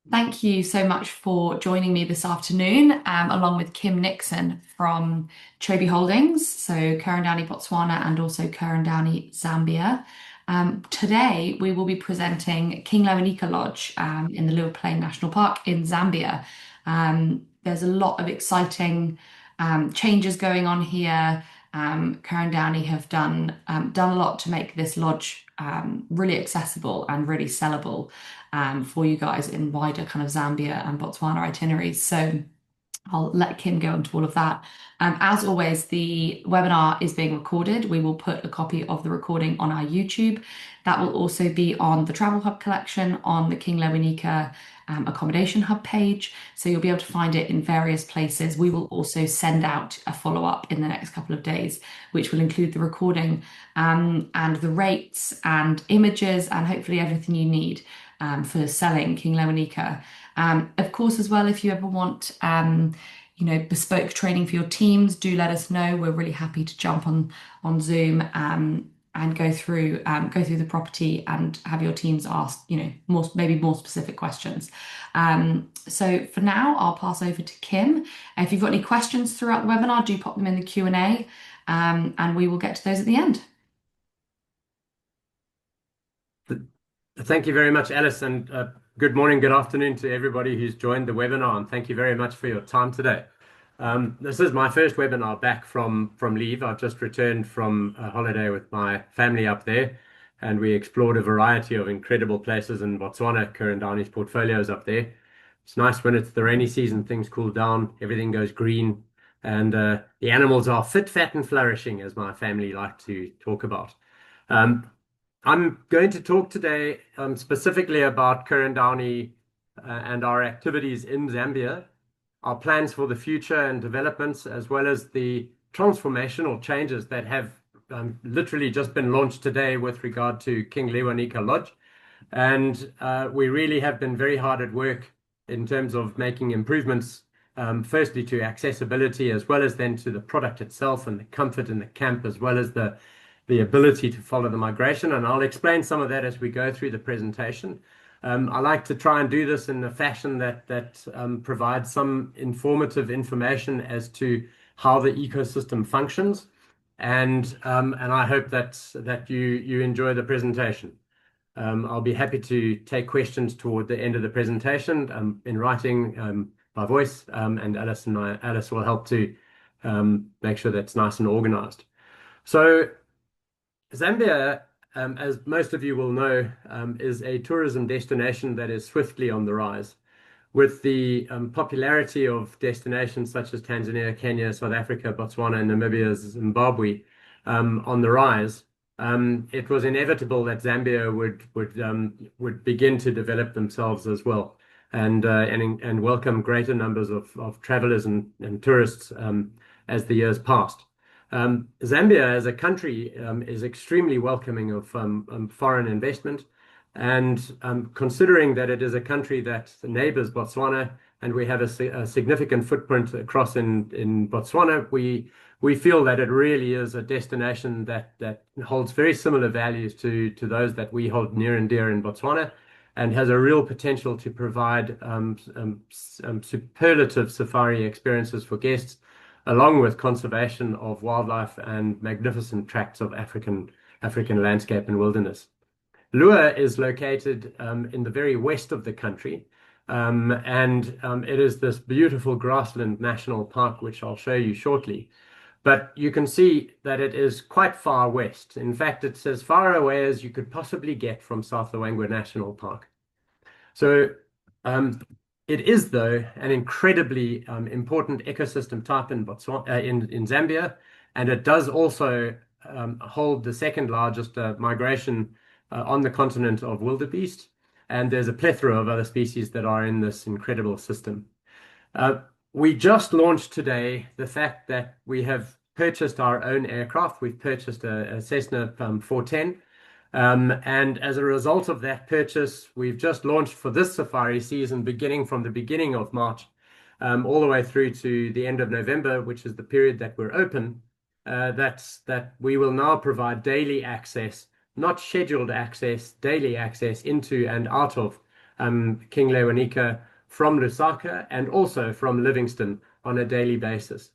Thank you so much for joining me this afternoon, along with Kim Nixon from Chobe Holdings, so Ker Downey, Botswana, and also Ker Downey Zambia. Today, we will be presenting King Lewanika Lodge in the Liuwa Plain National Park in Zambia. There's a lot of exciting changes going on here. Ker Downey have done a lot to make this lodge really accessible and really sellable for you guys in wider kind of Zambia and Botswana itineraries. So I'll let Kim go into all of that. As always, the webinar is being recorded. We will put a copy of the recording on our YouTube. That will also be on the Travel Hub collection on the King Lewanika Accommodation Hub page. So you'll be able to find it in various places. We will also send out a follow-up in the next couple of days, which will include the recording and the rates and images and hopefully everything you need for selling King Lewanika. Of course, as well, if you ever want, bespoke training for your teams, do let us know. We're really happy to jump on Zoom and go through the property and have your teams ask, maybe more specific questions. So for now, I'll pass over to Kim. If you've got any questions throughout the webinar, do pop them in the Q&A, and we will get to those at the end. Thank you very much, Alice, and good morning, good afternoon to everybody who's joined the webinar, and thank you very much for your time today. This is my first webinar back from leave. I've just returned from a holiday with my family up there, and we explored a variety of incredible places in Botswana. Ker Downey's portfolios up there. It's nice when it's the rainy season, things cool down, everything goes green, and the animals are fit, fat, and flourishing, as my family like to talk about. I'm going to talk today specifically about Ker Downey and our activities in Zambia, our plans for the future and developments, as well as the transformational changes that have literally just been launched today with regard to King Lewanika Lodge. And we really have been very hard at work in terms of making improvements, firstly to accessibility, as well as then to the product itself and the comfort in the camp, as well as the ability to follow the migration. And I'll explain some of that as we go through the presentation. I like to try and do this in a fashion that provides some informative information as to how the ecosystem functions, and I hope that you enjoy the presentation. I'll be happy to take questions toward the end of the presentation in writing by voice, and Alice will help to make sure that's nice and organized. So Zambia, as most of you will know, is a tourism destination that is swiftly on the rise. With the popularity of destinations such as Tanzania, Kenya, South Africa, Botswana, Namibia, Zimbabwe on the rise, it was inevitable that Zambia would begin to develop themselves as well, and welcome greater numbers of travelers and tourists as the years passed. Zambia as a country is extremely welcoming of foreign investment, and considering that it is a country that neighbors Botswana, and we have a significant footprint across in Botswana, we feel that it really is a destination that holds very similar values to those that we hold near and dear in Botswana, and has a real potential to provide superlative safari experiences for guests, along with conservation of wildlife and magnificent tracts of African landscape and wilderness. Liuwa is located in the very west of the country, and it is this beautiful grassland national park, which I'll show you shortly. But you can see that it is quite far west. In fact, it's as far away as you could possibly get from South Lewanika National Park. So it is, though, an incredibly important ecosystem type in Zambia, and it does also hold the second largest migration on the continent of wildebeest, and there's a plethora of other species that are in this incredible system. We just launched today the fact that we have purchased our own aircraft. We've purchased a Cessna 410. And as a result of that purchase, we've just launched for this safari season, beginning from the beginning of March, all the way through to the end of November, which is the period that we're open, that we will now provide daily access, not scheduled access, daily access into and out of King Lewanika from Lusaka and also from Livingston on a daily basis.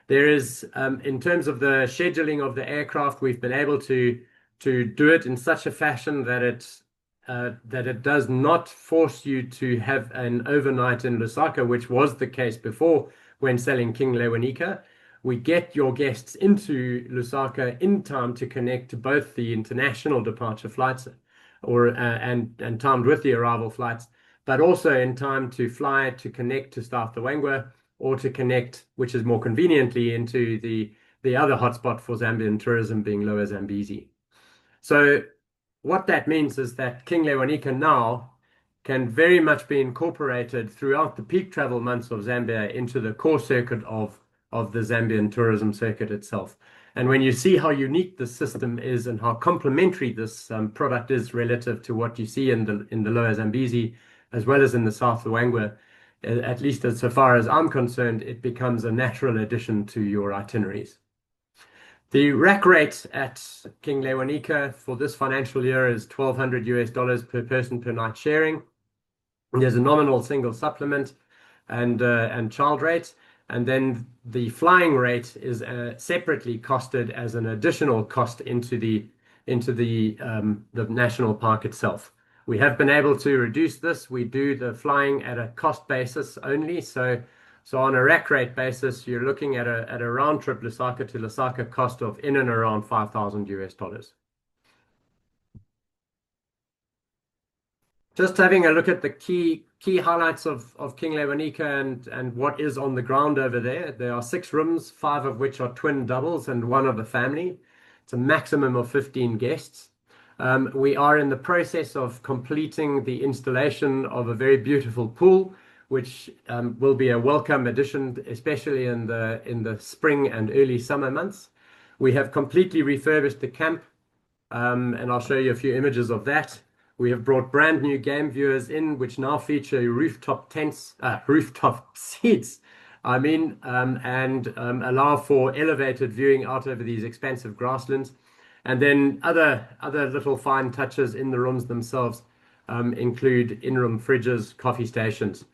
There is, in terms of the scheduling of the aircraft, we've been able to do it in such a fashion that it does not force you to have an overnight in Lusaka, which was the case before when selling King Lewanika. We get your guests into Lusaka in time to connect to both the international departure flights and timed with the arrival flights, but also in time to fly to connect to South Luangwa or to connect, which is more conveniently, into the other hotspot for Zambian tourism being Lower Zambezi. So what that means is that King Lewanika now can very much be incorporated throughout the peak travel months of Zambia into the core circuit of the Zambian tourism circuit itself. And when you see how unique the system is and how complementary this product is relative to what you see in the Lower Zambezi, as well as in the South Luangwa, at least as so far as I'm concerned, it becomes a natural addition to your itineraries. The rack rate at King Lewanika for this financial year is $1,200 per person per night sharing. There's a nominal single supplement and child rate, and then the flying rate is separately costed as an additional cost into the national park itself. We have been able to reduce this. We do the flying at a cost basis only, so on a rack rate basis, you're looking at a round trip Lusaka to Lusaka cost of in and around $5,000. Just having a look at the key highlights of King Lewanika and what is on the ground over there. There are 6 rooms, 5 of which are twin doubles and 1 of a family. It's a maximum of 15 guests. We are in the process of completing the installation of a very beautiful pool, which will be a welcome addition, especially in the spring and early summer months. We have completely refurbished the camp, and I'll show you a few images of that. We have brought brand new game viewers in, which now feature rooftop seats, and allow for elevated viewing out over these expansive grasslands. And then other little fine touches in the rooms themselves include in-room fridges, coffee stations.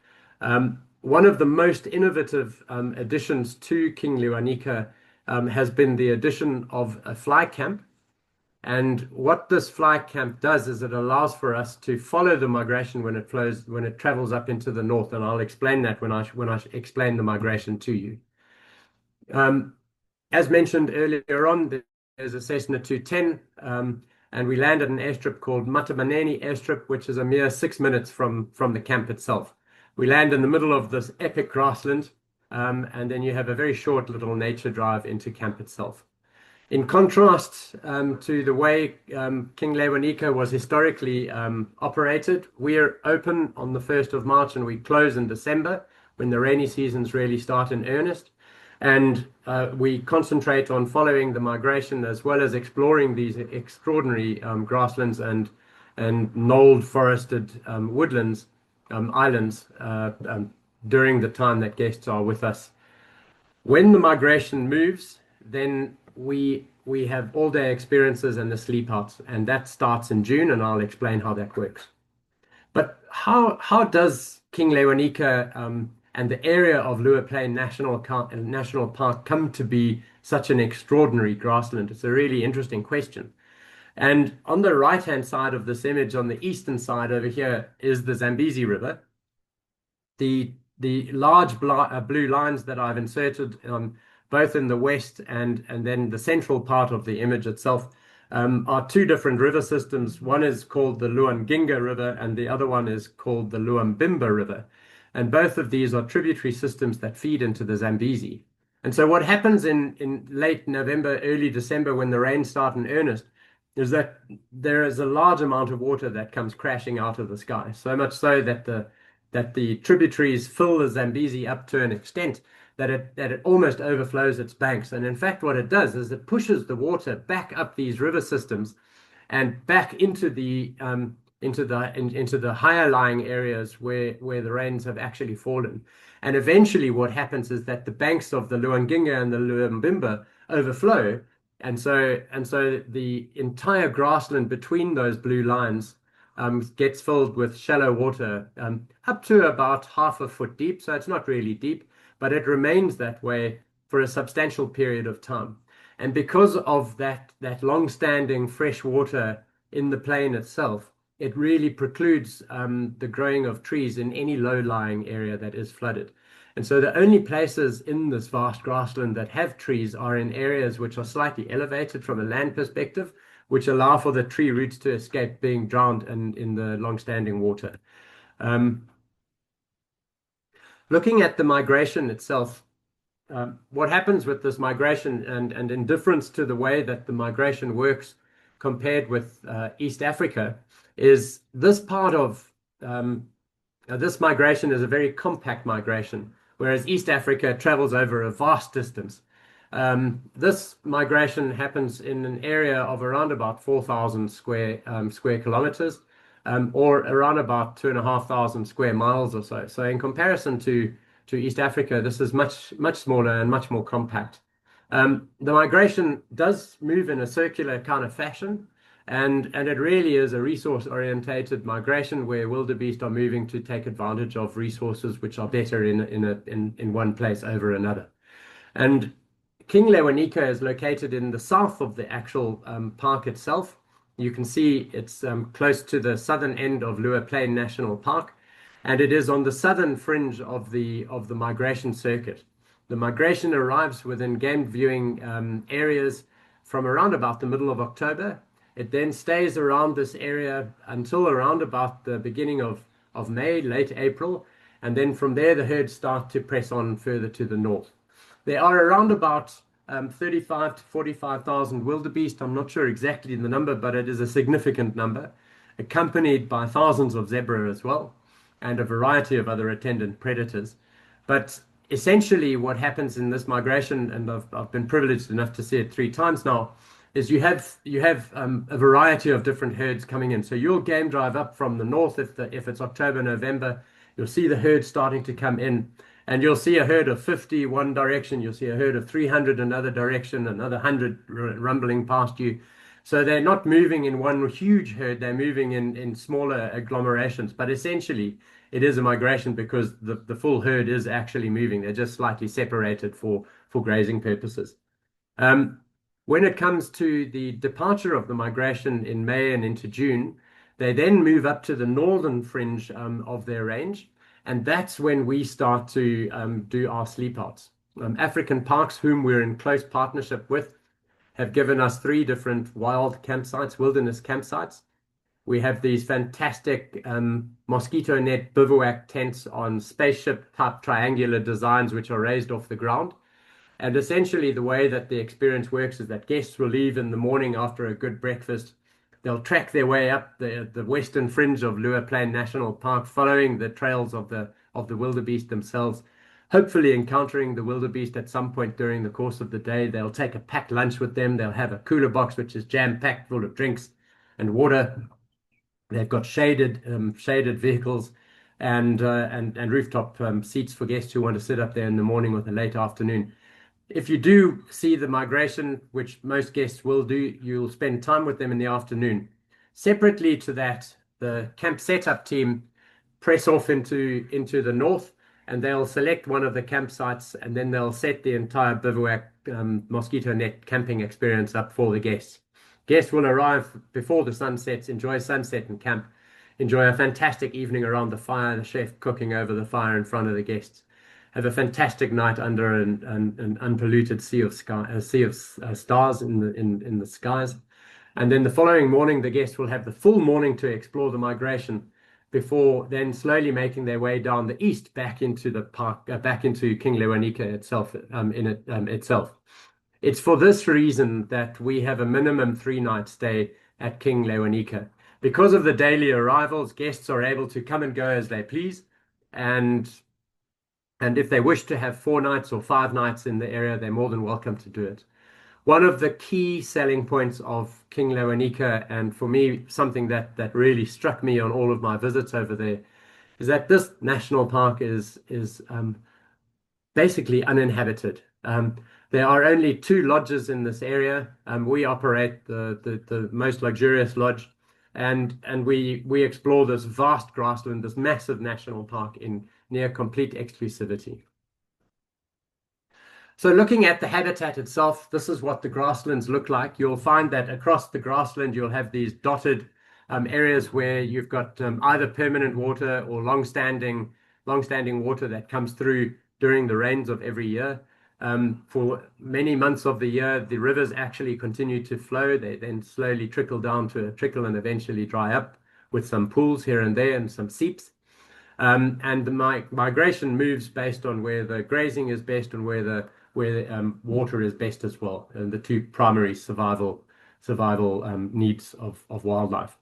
One of the most innovative additions to King Lewanika has been the addition of a fly camp. And what this fly camp does is it allows for us to follow the migration when it travels up into the north, and I'll explain that when I explain the migration to you. As mentioned earlier on, there's a Cessna 210, and we land at an airstrip called Matamaneni Airstrip, which is a mere 6 minutes from the camp itself. We land in the middle of this epic grassland, and then you have a very short little nature drive into camp itself. In contrast to the way King Lewanika was historically operated, we're open on the 1st of March and we close in December when the rainy seasons really start in earnest. And we concentrate on following the migration as well as exploring these extraordinary grasslands and knolled forested woodlands, islands during the time that guests are with us. When the migration moves, then we have all-day experiences and the sleep outs, and that starts in June, and I'll explain how that works. But how does King Lewanika and the area of Liuwa Plain National Park come to be such an extraordinary grassland? It's a really interesting question. And on the right-hand side of this image, on the eastern side over here, is the Zambezi River. The large blue lines that I've inserted both in the west and then the central part of the image itself are 2 different river systems. One is called the Luanginga River and the other one is called the Luambimba River. And both of these are tributary systems that feed into the Zambezi. And so what happens in late November, early December, when the rains start in earnest, is that there is a large amount of water that comes crashing out of the sky. So much so that the tributaries fill the Zambezi up to an extent that it almost overflows its banks. And in fact, what it does is it pushes the water back up these river systems and back into the higher lying areas where the rains have actually fallen. And eventually what happens is that the banks of the Luanginga and the Luambimba overflow. And so the entire grassland between those blue lines gets filled with shallow water up to about half a foot deep. So it's not really deep, but it remains that way for a substantial period of time. And because of that long-standing fresh water in the plain itself, it really precludes the growing of trees in any low-lying area that is flooded. And so the only places in this vast grassland that have trees are in areas which are slightly elevated from a land perspective, which allow for the tree roots to escape being drowned in the long-standing water. Um, Looking at the migration itself, what happens with this migration and in difference to the way that the migration works compared with East Africa is this part of this migration is a very compact migration, whereas East Africa travels over a vast distance. This migration happens in an area of around about 4,000 square kilometers, or around about 2,500 square miles or so. So in comparison to East Africa, this is much smaller and much more compact. The migration does move in a circular kind of fashion, and it really is a resource-orientated migration where wildebeest are moving to take advantage of resources which are better in one place over another. And King Lewanika is located in the south of the actual park itself. You can see it's close to the southern end of Liuwa Plain National Park, and it is on the southern fringe of the migration circuit. The migration arrives within game viewing areas from around about the middle of October. It then stays around this area until around about the beginning of May, late April, and then from there the herds start to press on further to the north. There are around about 35 to 45,000 wildebeest. I'm not sure exactly the number, but it is a significant number, accompanied by thousands of zebra as well, and a variety of other attendant predators. But essentially, what happens in this migration, and I've been privileged enough to see it 3 times now, is you have a variety of different herds coming in. So you'll game drive up from the north if it's October, November, you'll see the herd starting to come in. And you'll see a herd of 50 one direction, you'll see a herd of 300 another direction, another 100 rumbling past you. So they're not moving in one huge herd, they're moving in smaller agglomerations. But essentially, it is a migration because the full herd is actually moving. They're just slightly separated for grazing purposes. Um, when it comes to the departure of the migration in May and into June, they then move up to the northern fringe of their range. And that's when we start to do our sleepouts. African Parks, whom we're in close partnership with, have given us 3 different wild campsites, wilderness campsites. We have these fantastic mosquito net bivouac tents on spaceship type triangular designs, which are raised off the ground. And essentially, the way that the experience works is that guests will leave in the morning after a good breakfast. They'll track their way up the western fringe of Liuwa Plain National Park, following the trails of the wildebeest themselves, hopefully encountering the wildebeest at some point during the course of the day. They'll take a packed lunch with them. They'll have a cooler box which is jam-packed full of drinks and water. They've got shaded vehicles and rooftop seats for guests who want to sit up there in the morning or the late afternoon. If you do see the migration, which most guests will do, you'll spend time with them in the afternoon. Separately to that, the camp setup team press off into the north, and they'll select one of the campsites, and then they'll set the entire bivouac mosquito net camping experience up for the guests. Guests will arrive before the sun sets, enjoy sunset and camp, enjoy a fantastic evening around the fire, the chef cooking over the fire in front of the guests. Have a fantastic night under an unpolluted sea of stars in the skies, and then the following morning the guests will have the full morning to explore the migration before then slowly making their way down the east back into the park, back into King Lewanika itself. Itself. It's for this reason that we have a minimum 3-night stay at King Lewanika. Because of the daily arrivals, guests are able to come and go as they please, and if they wish to have 4 nights or 5 nights in the area, they're more than welcome to do it. One of the key selling points of King Lewanika, and for me, something that really struck me on all of my visits over there, is that this national park is basically uninhabited. There are only 2 lodges in this area. We operate the most luxurious lodge, and we explore this vast grassland, this massive national park in near complete exclusivity. So looking at the habitat itself, this is what the grasslands look like. You'll find that across the grassland, you'll have these dotted areas where you've got either permanent water or long-standing water that comes through during the rains of every year. For many months of the year, the rivers actually continue to flow. They then slowly trickle down to a trickle and eventually dry up with some pools here and there and some seeps. And the migration moves based on where the grazing is best and where water is best as well, and the two primary survival needs of wildlife.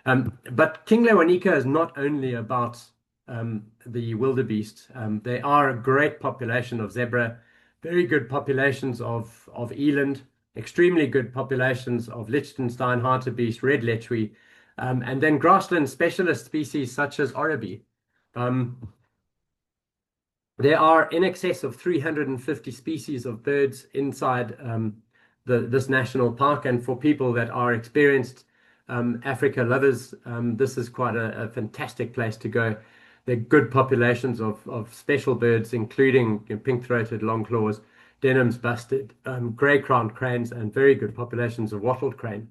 But King Lewanika is not only about the wildebeest. There are a great population of zebra, very good populations of eland, extremely good populations of Liechtenstein hartebeest, red lechwe, and then grassland specialist species such as oribi. There are in excess of 350 species of birds inside this national park, and for people that are experienced Africa lovers, this is quite a fantastic place to go. There are good populations of special birds, including pink-throated longclaws, Denham's busted, grey-crowned cranes, and very good populations of wattled crane.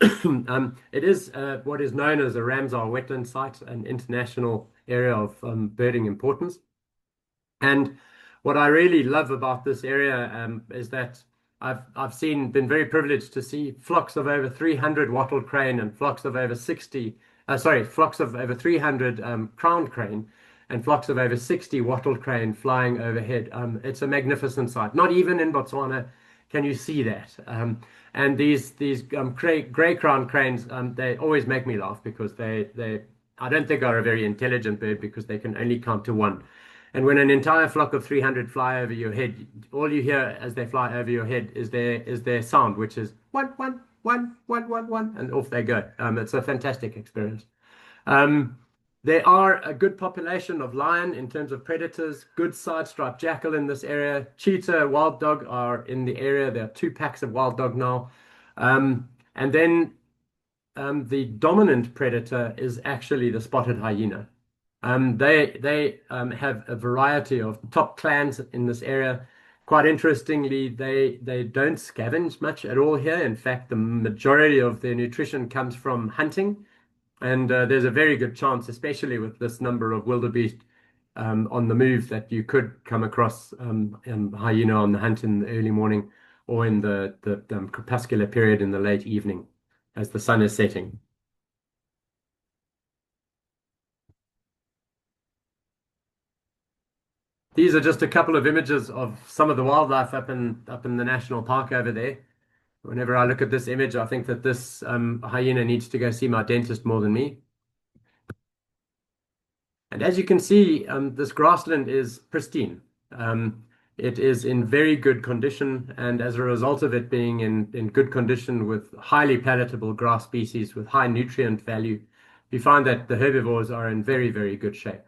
It is what is known as a Ramsar wetland site, an international area of birding importance. And what I really love about this area is that been very privileged to see flocks of over 300 wattled crane and flocks of over 300 crowned crane and flocks of over 60 wattled crane flying overhead. It's a magnificent sight. Not even in Botswana can you see that. And these grey crowned cranes, they always make me laugh because they I don't think are a very intelligent bird because they can only count to one. And when an entire flock of 300 fly over your head, all you hear as they fly over your head is their sound, which is one, one, one, one, one, one, and off they go. It's a fantastic experience. There are a good population of lion in terms of predators, good side-striped jackal in this area. Cheetah, wild dog are in the area. There are 2 packs of wild dog now. And then the dominant predator is actually the spotted hyena. They have a variety of top clans in this area. Quite interestingly, they don't scavenge much at all here. In fact, the majority of their nutrition comes from hunting, and there's a very good chance, especially with this number of wildebeest on the move, that you could come across hyena on the hunt in the early morning or in the crepuscular period in the late evening as the sun is setting. These are just a couple of images of some of the wildlife up in the national park over there. Whenever I look at this image, I think that this hyena needs to go see my dentist more than me. And as you can see, this grassland is pristine. It is in very good condition, and as a result of it being in good condition with highly palatable grass species with high nutrient value, you find that the herbivores are in very, very good shape.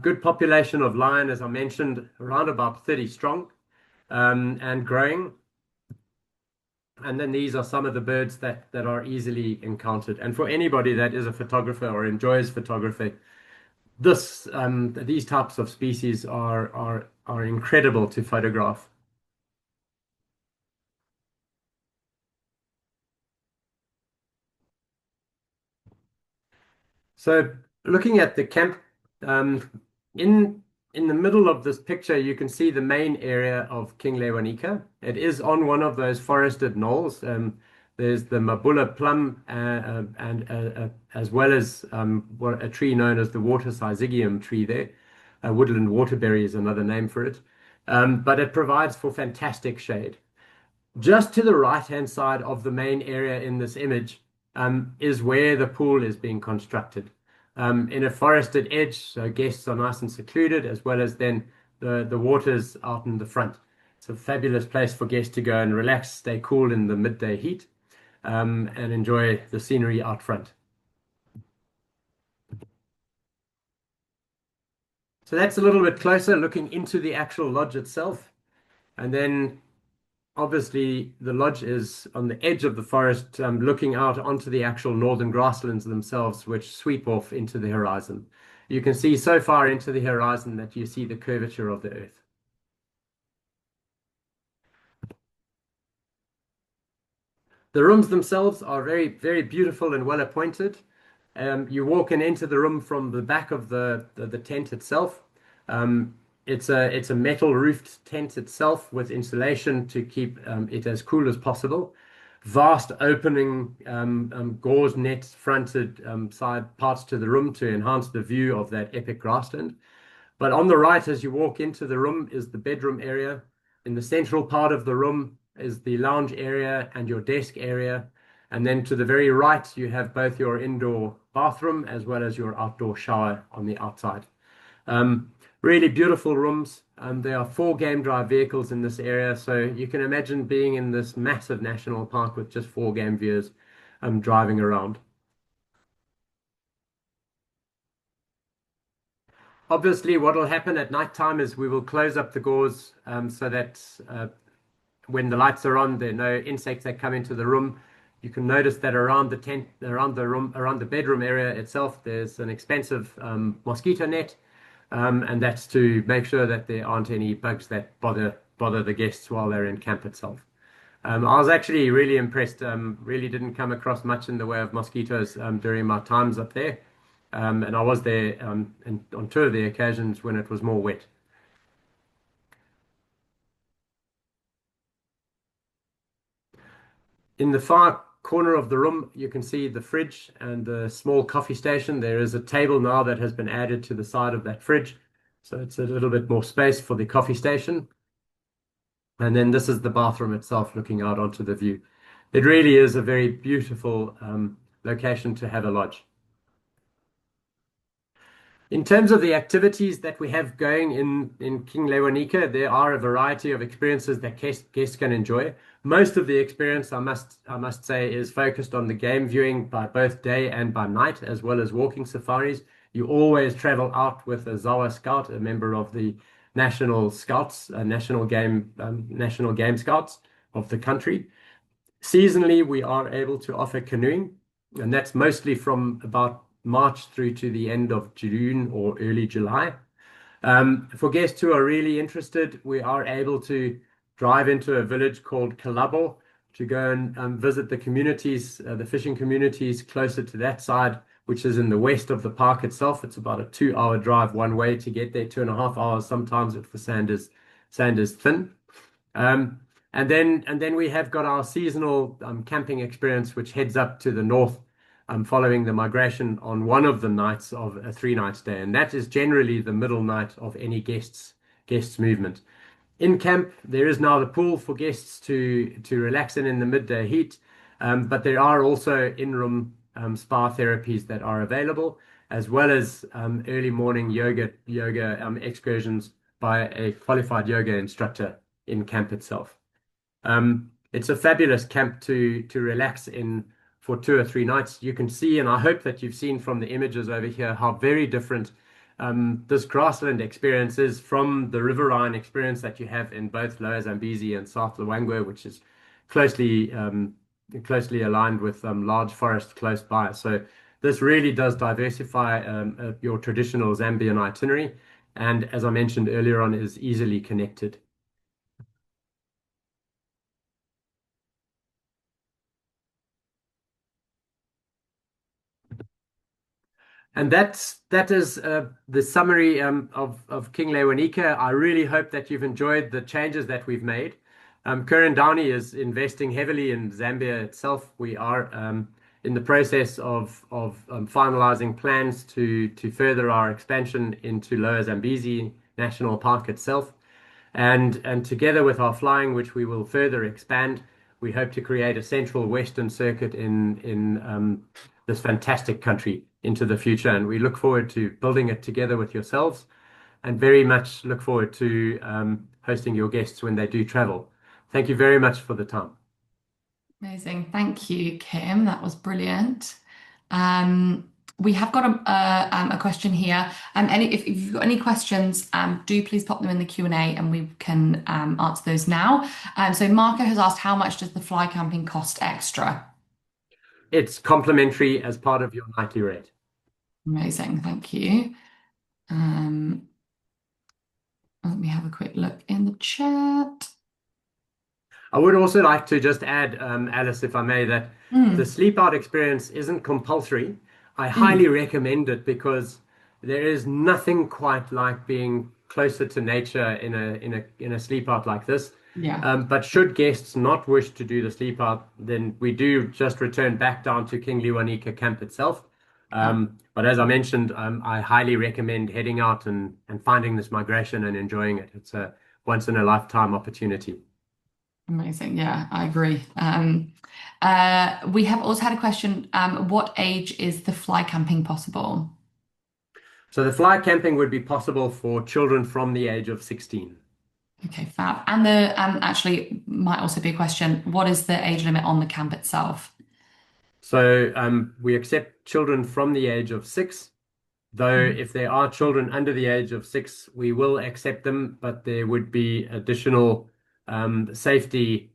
Good population of lion, as I mentioned, around about 30 strong and growing. And then these are some of the birds that are easily encountered. And for anybody that is a photographer or enjoys photography, these types of species are incredible to photograph. So looking at the camp, in the middle of this picture, you can see the main area of King Lewanika. It is on one of those forested knolls. There's the Mabula plum and as well as a tree known as the water syzygium tree there. Woodland waterberry is another name for it. But it provides for fantastic shade. Just to the right-hand side of the main area in this image is where the pool is being constructed. In a forested edge, so guests are nice and secluded, as well as then the waters out in the front. It's a fabulous place for guests to go and relax, stay cool in the midday heat, and enjoy the scenery out front. So that's a little bit closer, looking into the actual lodge itself. And then obviously the lodge is on the edge of the forest, looking out onto the actual northern grasslands themselves, which sweep off into the horizon. You can see so far into the horizon that you see the curvature of the earth. The rooms themselves are very, very beautiful and well appointed. You walk in into the room from the back of the tent itself. Um, it's a metal roofed tent itself with insulation to keep it as cool as possible. Vast opening gauze net fronted side parts to the room to enhance the view of that epic grassland. But on the right, as you walk into the room, is the bedroom area. In the central part of the room is the lounge area and your desk area. And then to the very right, you have both your indoor bathroom as well as your outdoor shower on the outside. Um, Really beautiful rooms. There are four game drive vehicles in this area, so you can imagine being in this massive national park with just four game viewers driving around. Obviously, what will happen at night time is we will close up the gauze so that when the lights are on, there are no insects that come into the room. You can notice that around the tent, around the room, around the bedroom area itself, there's an expensive mosquito net, and that's to make sure that there aren't any bugs that bother the guests while they're in camp itself. I was actually really impressed. Really didn't come across much in the way of mosquitoes during my times up there, and I was there on two of the occasions when it was more wet. In the far corner of the room, you can see the fridge and the small coffee station. There is a table now that has been added to the side of that fridge, so it's a little bit more space for the coffee station. And then this is the bathroom itself, looking out onto the view. It really is a very beautiful location to have a lodge. In terms of the activities that we have going in King Lewanika, there are a variety of experiences that guests can enjoy. Most of the experience, I must say, is focused on the game viewing by both day and by night, as well as walking safaris. You always travel out with a Zawa Scout, a member of the National Scouts, National Game Scouts of the country. Seasonally, we are able to offer canoeing, and that's mostly from about March through to the end of June or early July. For guests who are really interested, we are able to drive into a village called Kalabo to go and visit the communities, the fishing communities closer to that side, which is in the west of the park itself. It's about a 2 hour drive one way to get there, 2.5 hours sometimes if the sand is thin. Um, and then we have got our seasonal camping experience, which heads up to the north, following the migration on one of the nights of a 3 night stay, and that is generally the middle night of any guests movement. In camp, there is now the pool for guests to relax in the midday heat, but there are also in-room spa therapies that are available, as well as early morning yoga excursions by a qualified yoga instructor in camp itself. It's a fabulous camp to relax in for 2 or 3 nights. You can see, and I hope that you've seen from the images over here, how very different this grassland experience is from the riverine experience that you have in both Lower Zambezi and South Luangwa, which is closely closely aligned with large forest close by. So this really does diversify your traditional Zambian itinerary, and as I mentioned earlier on, is easily connected. And that is the summary of King Lewanika. I really hope that you've enjoyed the changes that we've made. Ker Downey is investing heavily in Zambia itself. We are in the process of finalizing plans to further our expansion into Lower Zambezi National Park itself. And together with our flying, which we will further expand, we hope to create a central western circuit in this fantastic country into the future. And we look forward to building it together with yourselves, and very much look forward to hosting your guests when they do travel. Thank you very much for the time. Amazing. Thank you, Kim. That was brilliant. Um, We have got a question here. If you've got any questions, do please pop them in the Q&A and we can answer those now. So Marco has asked, how much does the fly camping cost extra? It's complimentary as part of your nightly rate. Amazing, thank you. Um, Let me have a quick look in the chat. I would also like to just add, Alice, if I may, that the Mm, sleep out experience isn't compulsory. I highly mm, recommend it because there is nothing quite like being closer to nature in a sleep out like this. yeah. But should guests not wish to do the sleep out, then we do just return back down to King Lewanika camp itself. Fab. But as I mentioned, I highly recommend heading out and finding this migration and enjoying it. It's a once in a lifetime opportunity. Amazing. Yeah, I agree. We have also had a question. What age is the fly camping possible? So the fly camping would be possible for children from the age of 16. Okay, fab. And the actually might also be a question. What is the age limit on the camp itself? So we accept children from the age of 6, though Mhm. if there are children under the age of 6, we will accept them, but there would be additional safety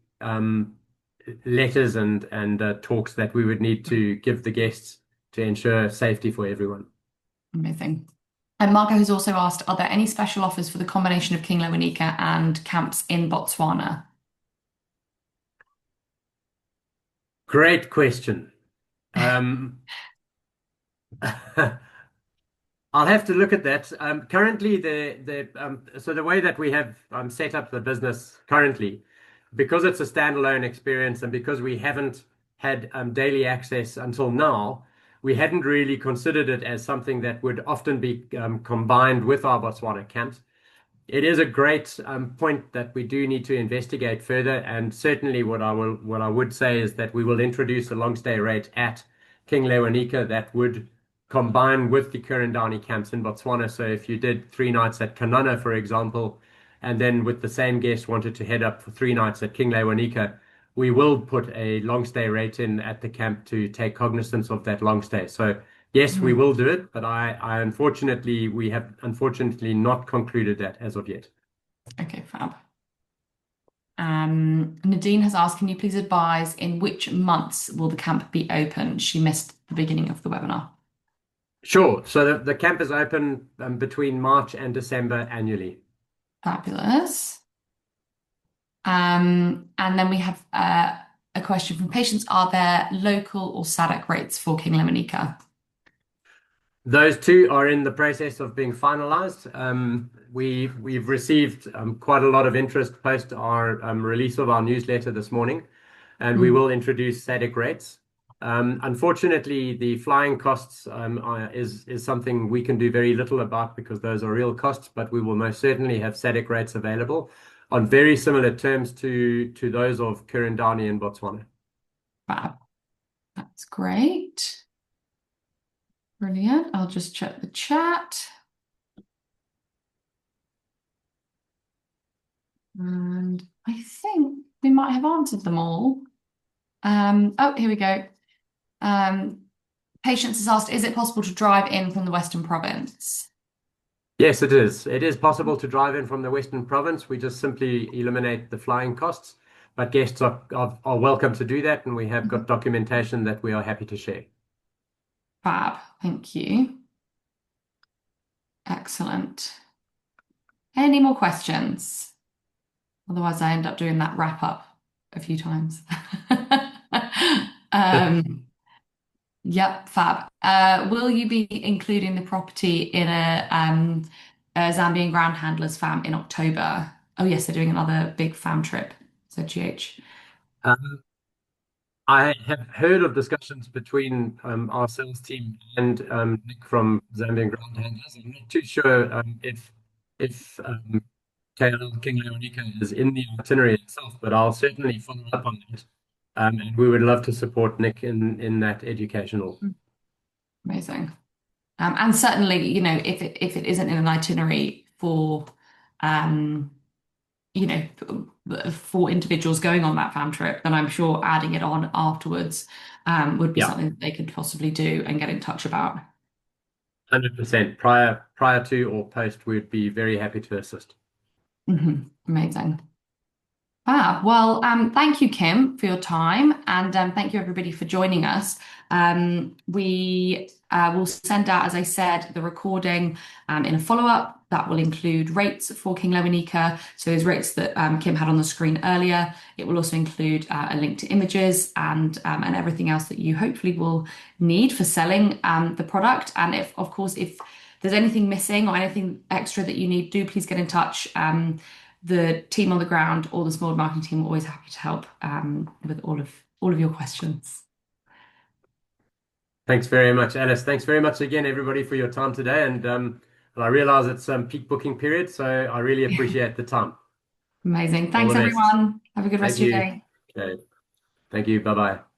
letters and talks that we would need to give the guests to ensure safety for everyone. Amazing. And Marco has also asked, are there any special offers for the combination of King Lewanika and camps in Botswana? Great question. Um, I'll have to look at that. Currently, so the way that we have set up the business currently, because it's a standalone experience and because we haven't had daily access until now, we hadn't really considered it as something that would often be combined with our Botswana camps. It is a great point that we do need to investigate further, and certainly what I would say is that we will introduce a long stay rate at King Lewanika that would combine with the Ker Downey camps in Botswana. So if you did 3 nights at Kanana, for example, and then with the same guest wanted to head up for 3 nights at King Lewanika, we will put a long stay rate in at the camp to take cognizance of that long stay. So yes, we Mhm. will do it, but we have unfortunately not concluded that as of yet. Okay, fab. Nadine has asked, can you please advise in which months will the camp be open? She missed the beginning of the webinar. Sure. So the camp is open between March and December annually. Fabulous. And then we have a question from patients. Are there local or SADC rates for King Lemonica? Those two are in the process of being finalized. We've received quite a lot of interest post our release of our newsletter this morning, and we Mm, will introduce SADC rates. Unfortunately, the flying costs is something we can do very little about because those are real costs, but we will most certainly have SADC rates available on very similar terms to those of Ker Downey in Botswana. fab. That's great. Brilliant. I'll just check the chat. And I think we might have answered them all. Oh, here we go. Um, Patience has asked, is it possible to drive in from the Western Province? Yes, it is. It is possible to drive in from the Western Province. We just simply eliminate the flying costs, but guests are welcome to do that, and we have got Mhm. documentation that we are happy to share. Fab. Thank you. Excellent. Any more questions? Otherwise, I end up doing that wrap up a few times. Um, yep, fab. Will you be including the property in a Zambian ground handlers fam in October? Oh, yes, they're doing another big fam trip. So GH. Um, I have heard of discussions between our sales team and Nick from Zambian Ground Handlers. I'm not too sure if KL King Leonika is in the itinerary itself, but I'll certainly follow up on that. And we would love to support Nick in that educational. Amazing. And certainly, if it isn't in an itinerary for um, for individuals going on that fam trip, then I'm sure adding it on afterwards would be Yeah. something that they could possibly do and get in touch about. 100%. Prior to or post, we'd be very happy to assist. Amazing. Thank you, Kim, for your time, and thank you, everybody, for joining us. We will send out, as I said, the recording in a follow-up that will include rates for King Lewanika. So those rates that Kim had on the screen earlier. It will also include a link to images and everything else that you hopefully will need for selling the product. And if, of course, if there's anything missing or anything extra that you need, do please get in touch. The team on the ground or the small marketing team are always happy to help with all of your questions. Thanks very much, Alice. Thanks very much again, everybody, for your time today. And I realize it's peak booking period, so I really appreciate the time. Amazing. All Thanks, the best. everyone. Have a good rest Thank of your you. day. Okay. Thank you. Bye bye.